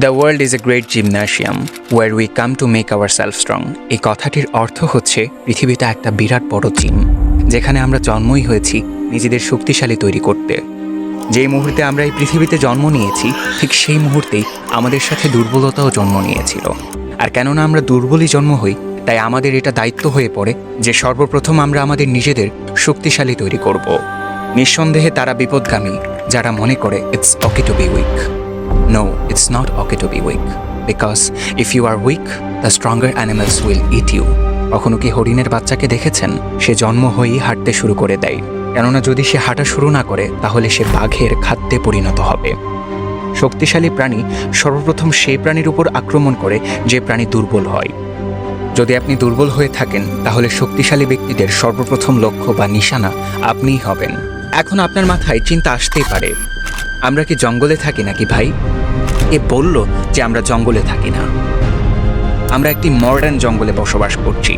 The world is a great gymnasium where we come to make our self strong. এই কথাটির অর্থ হচ্ছে পৃথিবীটা একটা বিরাট বড় জিম, যেখানে আমরা জন্মই হয়েছি নিজেদের শক্তিশালী তৈরি করতে। যেই মুহূর্তে আমরা এই পৃথিবীতে জন্ম নিয়েছি, ঠিক সেই মুহূর্তেই আমাদের সাথে দুর্বলতাও জন্ম নিয়েছিল। আর কেননা আমরা দুর্বলই জন্ম হই, তাই আমাদের এটা দায়িত্ব হয়ে পড়ে যে সর্বপ্রথম আমরা আমাদের নিজেদের শক্তিশালী তৈরি করব। নিঃসন্দেহে তারা বিপদগামী যারা মনে করে it's okay to be weak. No, it's not okay to be weak. Because if you are weak, the stronger animals will eat you. কখনো কি হরিণের বাচ্চাকে দেখেছেন? সে জন্ম হয়েই হাঁটতে শুরু করে দেয়, কেননা যদি সে হাঁটা শুরু না করে তাহলে সে বাঘের খাদ্যে পরিণত হবে। শক্তিশালী প্রাণী সর্বপ্রথম সেই প্রাণীর উপর আক্রমণ করে যে প্রাণী দুর্বল হয়। যদি আপনি দুর্বল হয়ে থাকেন, তাহলে শক্তিশালী ব্যক্তিদের সর্বপ্রথম লক্ষ্য বা নিশানা আপনিই হবেন। এখন আপনার মাথায় চিন্তা আসতেই পারে, আমরা কি জঙ্গলে থাকি নাকি ভাই? এ বলল যে আমরা জঙ্গলে থাকি না, আমরা একটি মডার্ন জঙ্গলে বসবাস করছি।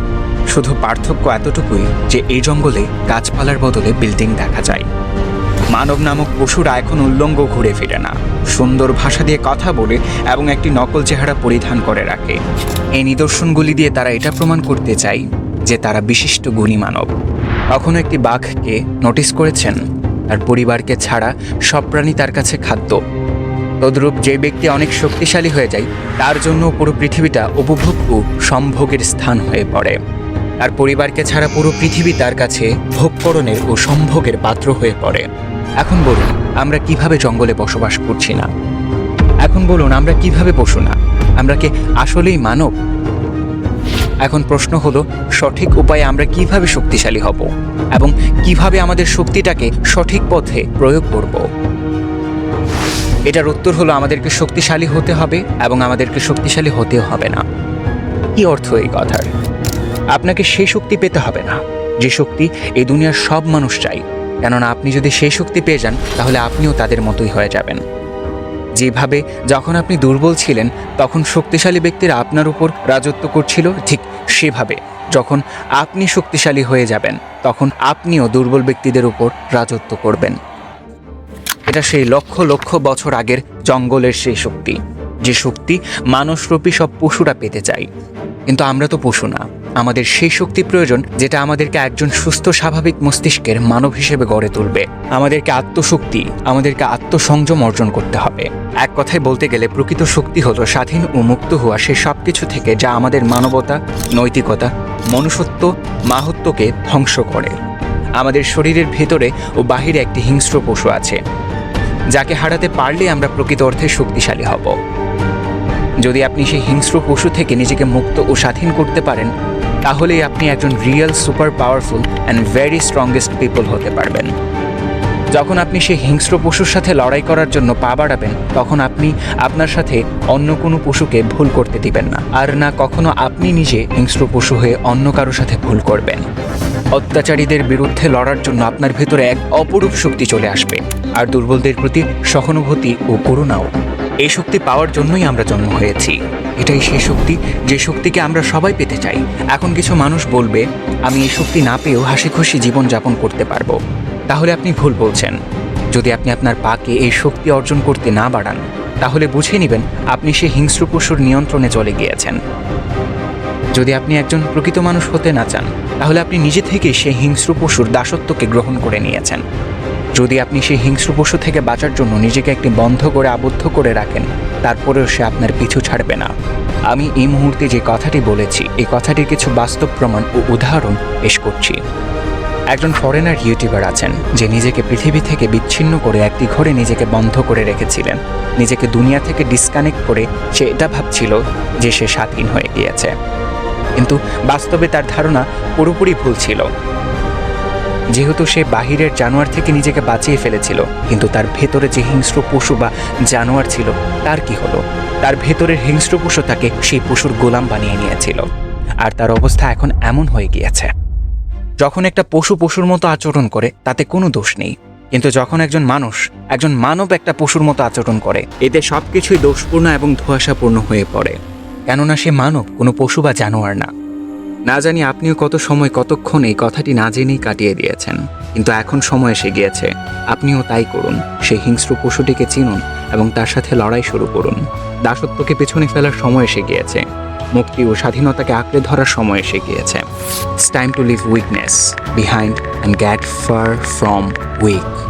শুধু পার্থক্য এতটুকুই যে এই জঙ্গলে গাছপালার বদলে বিল্ডিং দেখা যায়। মানব নামক পশুরা এখন উল্লঙ্গ ঘুরে ফিরে না, সুন্দর ভাষা দিয়ে কথা বলে এবং একটি নকল চেহারা পরিধান করে রাখে। এই নিদর্শনগুলি দিয়ে তারা এটা প্রমাণ করতে চায় যে তারা বিশিষ্ট গুণী মানব। কখনো একটি বাঘকে নোটিস করেছেন? তার পরিবারকে ছাড়া সব প্রাণী তার কাছে খাদ্য। তদ্রূপ যে ব্যক্তি অনেক শক্তিশালী হয়ে যায়, তার জন্য পুরো পৃথিবীটা উপভোগ ও সম্ভোগের স্থান হয়ে পড়ে। তার পরিবারকে ছাড়া পুরো পৃথিবী তার কাছে ভোগকরণের ও সম্ভোগের পাত্র হয়ে পড়ে। এখন বলুন, আমরা কিভাবে জঙ্গলে বসবাস করছি না? এখন বলুন, আমরা কিভাবে পশু না? আমরা কি আসলেই মানব? এখন প্রশ্ন হলো, সঠিক উপায়ে আমরা কিভাবে শক্তিশালী হব এবং কিভাবে আমাদের শক্তিটাকে সঠিক পথে প্রয়োগ করব? এটার উত্তর হলো, আমাদেরকে শক্তিশালী হতে হবে এবং আমাদেরকে শক্তিশালী হতেও হবে না। কি অর্থ এই কথার? আপনাকে সেই শক্তি পেতে হবে না যে শক্তি এই দুনিয়ার সব মানুষ চায়, কেননা আপনি যদি সেই শক্তি পেয়ে যান, তাহলে আপনিও তাদের মতোই হয়ে যাবেন। যেভাবে যখন আপনি দুর্বল ছিলেন তখন শক্তিশালী ব্যক্তিরা আপনার উপর রাজত্ব করছিল, ঠিক সেভাবে যখন আপনি শক্তিশালী হয়ে যাবেন তখন আপনিও দুর্বল ব্যক্তিদের উপর রাজত্ব করবেন। এটা সেই লক্ষ লক্ষ বছর আগের জঙ্গলের সেই শক্তি, যে শক্তি মানুষরূপী সব পশুরা পেতে চায়। কিন্তু আমরা তো পশু না, আমাদের সেই শক্তি প্রয়োজন যেটা আমাদেরকে একজন সুস্থ স্বাভাবিক মস্তিষ্কের মানব হিসেবে গড়ে তুলবে। আমাদেরকে আত্মশক্তি, আমাদেরকে আত্মসংযম অর্জন করতে হবে। এক কথায় বলতে গেলে প্রকৃত শক্তি হলো স্বাধীন ও মুক্ত হওয়া সে সব কিছু থেকে যা আমাদের মানবতা, নৈতিকতা, মনুষ্যত্ব, মাহাত্ম্যকে ধ্বংস করে। আমাদের শরীরের ভেতরে ও বাহিরে একটি হিংস্র পশু আছে, যাকে হারাতে পারলে আমরা প্রকৃত অর্থে শক্তিশালী হব। যদি আপনি সেই হিংস্র পশু থেকে নিজেকে মুক্ত ও স্বাধীন করতে পারেন, তাহলেই আপনি একজন real super powerful and very strongest people হতে পারবেন। যখন আপনি সেই হিংস্র পশুর সাথে লড়াই করার জন্য পা বাড়াবেন, তখন আপনি আপনার সাথে অন্য কোনো পশুকে ভুল করতে দিবেন না, আর না কখনো আপনি নিজে হিংস্র পশু হয়ে অন্য কারোর সাথে ভুল করবেন। অত্যাচারীদের বিরুদ্ধে লড়ার জন্য আপনার ভেতরে এক অপরূপ শক্তি চলে আসবে, আর দুর্বলদের প্রতি সহানুভূতি ও করুণাও। এই শক্তি পাওয়ার জন্যই আমরা জন্ম হয়েছি। এটাই সেই শক্তি যে শক্তিকে আমরা সবাই পেতে চাই। এখন কিছু মানুষ বলবে, আমি এই শক্তি না পেয়েও হাসি খুশি জীবনযাপন করতে পারবো। তাহলে আপনি ভুল বলছেন। যদি আপনি আপনার পাকে এই শক্তি অর্জন করতে না বাড়ান, তাহলে বুঝে নেবেন আপনি সেই হিংস্র পশুর নিয়ন্ত্রণে চলে গিয়েছেন। যদি আপনি একজন প্রকৃত মানুষ হতে না চান, তাহলে আপনি নিজে থেকেই সেই হিংস্র পশুর দাসত্বকে গ্রহণ করে নিয়েছেন। যদি আপনি সেই হিংস্র পশু থেকে বাঁচার জন্য নিজেকে একটি বন্ধ করে আবদ্ধ করে রাখেন, তারপরেও সে আপনার পিছু ছাড়বে না। আমি এই মুহূর্তে যে কথাটি বলেছি, এই কথাটির কিছু বাস্তব প্রমাণ ও উদাহরণ পেশ করছি। একজন ফরেনার ইউটিউবার আছেন যে নিজেকে পৃথিবী থেকে বিচ্ছিন্ন করে একটি ঘরে নিজেকে বন্ধ করে রেখেছিলেন। নিজেকে দুনিয়া থেকে ডিসকানেক্ট করে সে এটা ভাবছিল যে সে স্বাধীন হয়ে গিয়েছে, কিন্তু বাস্তবে তার ধারণা পুরোপুরি ভুল ছিল। যেহেতু সে বাহিরের জানোয়ার থেকে নিজেকে বাঁচিয়ে ফেলেছিল, কিন্তু তার ভেতরে যে হিংস্র পশু বা জানোয়ার ছিল, তার কি হলো? তার ভেতরের হিংস্র পশু তাকে সেই পশুর গোলাম বানিয়ে নিয়েছিল, আর তার অবস্থা এখন এমন হয়ে গিয়েছে। যখন একটা পশু পশুর মতো আচরণ করে, তাতে কোনো দোষ নেই, কিন্তু যখন একজন মানব একটা পশুর মতো আচরণ করে, এতে সবকিছুই দোষপূর্ণ এবং ধোঁয়াশাপূর্ণ হয়ে পড়ে, কেননা সে মানব, কোনো পশু বা জানোয়ার না। না জানি আপনিও কত সময় কতক্ষণ এই কথাটি না জেনেই কাটিয়ে দিয়েছেন, কিন্তু এখন সময় এসে গিয়েছে আপনিও তাই করুন। সেই হিংস্র পশুটিকে চিনুন এবং তার সাথে লড়াই শুরু করুন। দাসত্বকে পেছনে ফেলার সময় এসে গিয়েছে। মুক্তি ও স্বাধীনতাকে আঁকড়ে ধরার সময় এসে গিয়েছে। It's time to leave weakness behind and get far from weak.